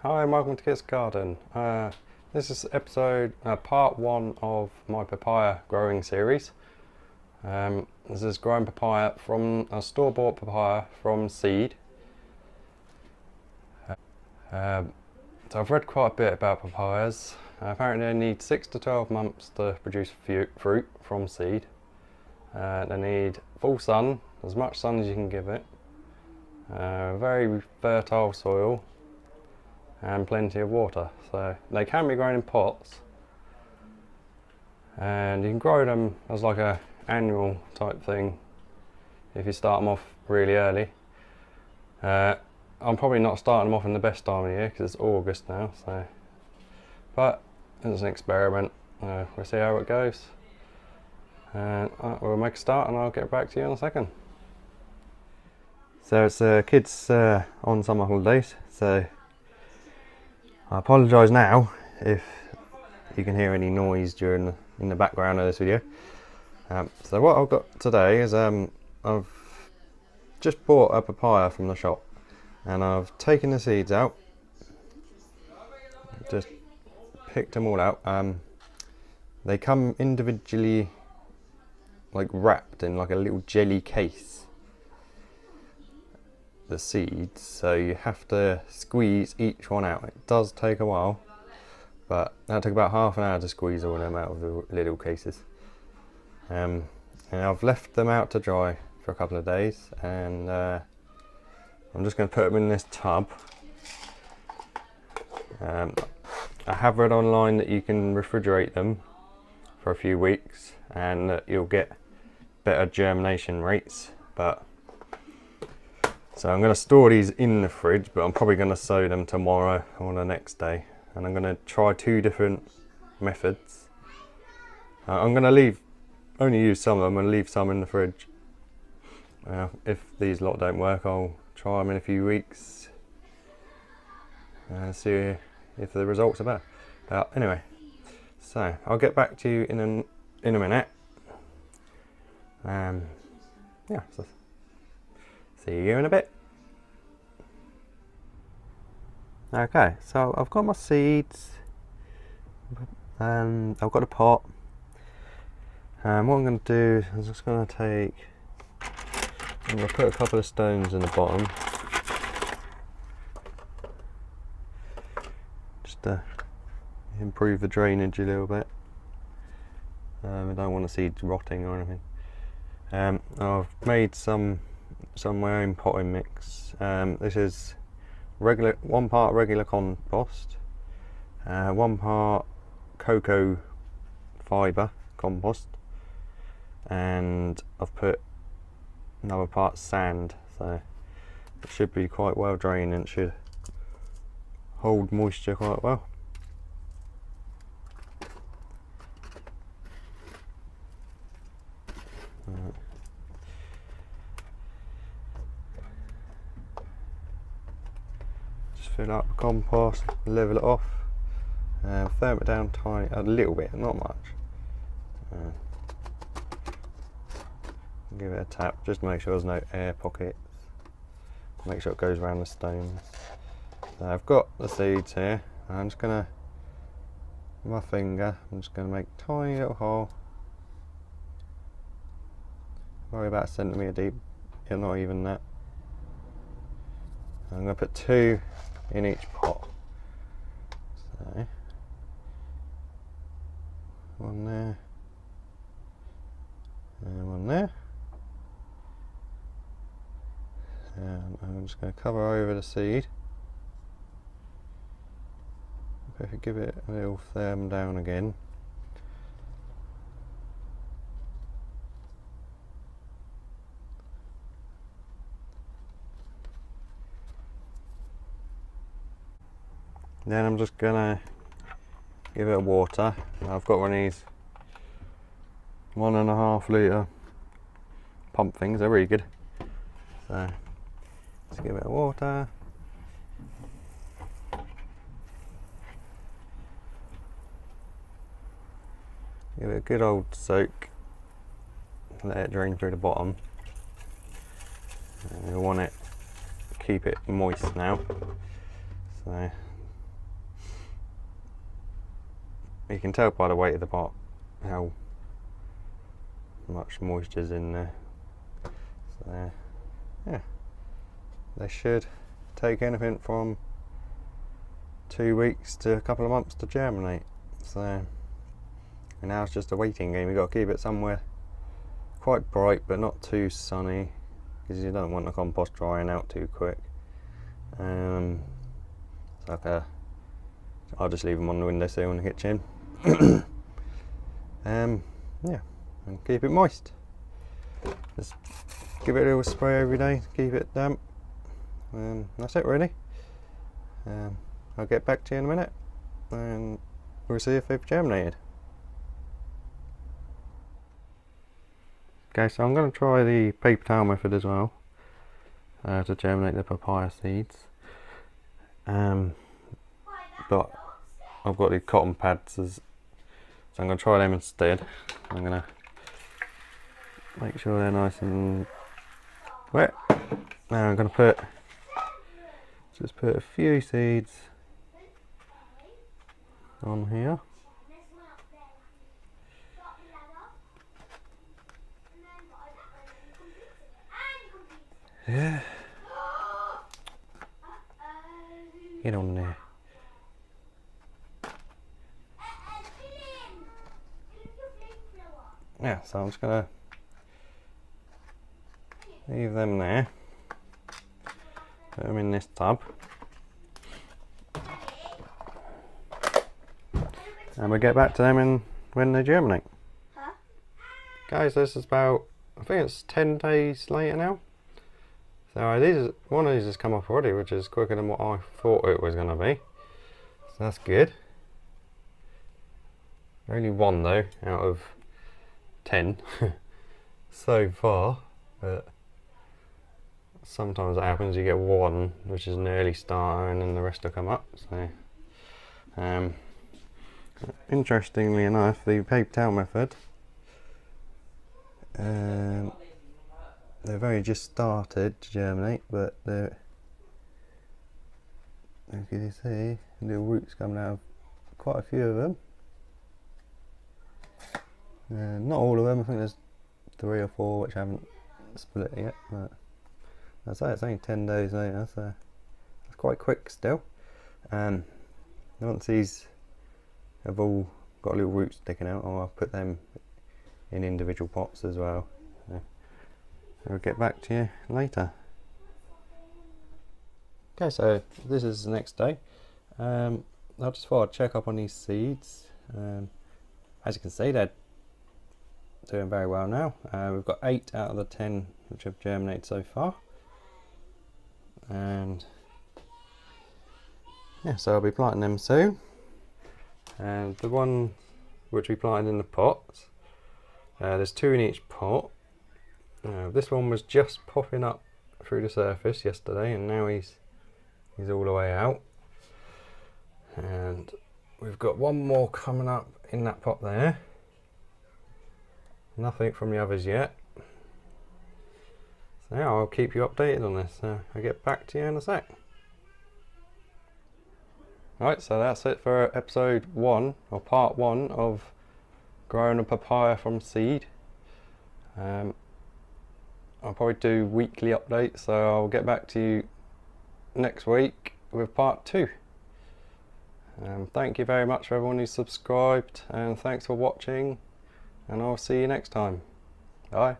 Hi and welcome to Kit's Garden. This is episode part 1 of my papaya growing series. This is growing papaya from a store-bought papaya from seed. So I've read quite a bit about papayas. Apparently they need 6 to 12 months to produce fruit from seed. They need full sun, as much sun as you can give it. Very fertile soil. And plenty of water, so they can be grown in pots, and you can grow them as like a annual type thing if you start them off really early. I'm probably not starting them off in the best time of the year because it's August now, so but it's an experiment. We'll see how it goes, and we'll make a start and I'll get back to you in a second. So it's kids on summer holidays, so I apologise now if you can hear any noise in the background of this video. So what I've got today is I've just bought a papaya from the shop and I've taken the seeds out, just picked them all out. They come individually, like wrapped in like a little jelly case, the seeds, so you have to squeeze each one out. It does take a while, but that took about half an hour to squeeze all of them out of the little cases. And I've left them out to dry for a couple of days, and I'm just going to put them in this tub. I have read online that you can refrigerate them for a few weeks and that you'll get better germination rates, but so I'm going to store these in the fridge, but I'm probably going to sow them tomorrow or the next day. And I'm going to try 2 different methods. I'm going to only use some of them and leave some in the fridge. If these lot don't work, I'll try them in a few weeks and see if the results are better. Anyway, so I'll get back to you in a minute. Yeah. So see you in a bit. Okay, so I've got my seeds and I've got a pot. What I'm going to do is I'm just going to put a couple of stones in the bottom, just to improve the drainage a little bit. I don't want the seeds rotting or anything. I've made some of my own potting mix. This is 1 part regular compost, 1 part cocoa fibre compost, and I've put another part sand, so it should be quite well drained and should hold moisture quite well. Fill up the compost, level it off, firm it down a little bit, not much. Give it a tap just to make sure there's no air pockets. Make sure it goes around the stones. So I've got the seeds here. I'm just gonna, with my finger, I'm just gonna make a tiny little hole. Probably about a centimetre deep, yeah, not even that. I'm gonna put 2 in each pot. So 1 there and 1 there. And I'm just going to cover over the seed. If you give it a little firm down again. Then I'm just gonna give it a water. I've got one of these 1.5 litre pump things, they're really good. So let's give it a water. Give it a good old soak. Let it drain through the bottom. And we want it, keep it moist now. So you can tell by the weight of the pot how much moisture's in there. So yeah, they should take anything from 2 weeks to a couple of months to germinate. So, and now it's just a waiting game. You've got to keep it somewhere quite bright but not too sunny, because you don't want the compost drying out too quick. It's like I'll just leave them on the windowsill in the kitchen. Yeah, and keep it moist. Just give it a little spray every day, keep it damp. That's it really. I'll get back to you in a minute and we'll see if they've germinated. Okay, so I'm going to try the paper towel method as well to germinate the papaya seeds. But I've got the cotton pads, so I'm going to try them instead. I'm going to make sure they're nice and wet. Now I'm going to just put a few seeds on here. Yeah. Get on there. Yeah, so I'm just going to leave them there. Put them in this tub. And we'll get back to them when they germinate. Huh? Guys, this is about, I think it's 10 days later now. So one of these has come off already, which is quicker than what I thought it was going to be. So that's good. Only one though, out of 10 so far. But sometimes that happens, you get one, which is an early starter, and then the rest will come up. So, interestingly enough, the paper towel method, they've only just started to germinate, but as you can see, little roots coming out of quite a few of them. Not all of them, I think there's 3 or 4 which haven't split yet, but that's it, it's only 10 days later, so that's quite quick still. Once these have all got little roots sticking out, I'll put them in individual pots as well. So I'll get back to you later. Okay, so this is the next day. I just thought I'd check up on these seeds. As you can see, they're doing very well now. We've got 8 out of the 10 which have germinated so far. And yeah, so I'll be planting them soon. And the one which we planted in the pots, there's 2 in each pot. This one was just popping up through the surface yesterday, and now he's all the way out. And we've got one more coming up in that pot there. Nothing from the others yet. So yeah, I'll keep you updated on this. I'll get back to you in a sec. Right, so that's it for episode 1, or part 1 of growing a papaya from seed. I'll probably do weekly updates, so I'll get back to you next week with part 2. Thank you very much for everyone who's subscribed, and thanks for watching, and I'll see you next time. Bye.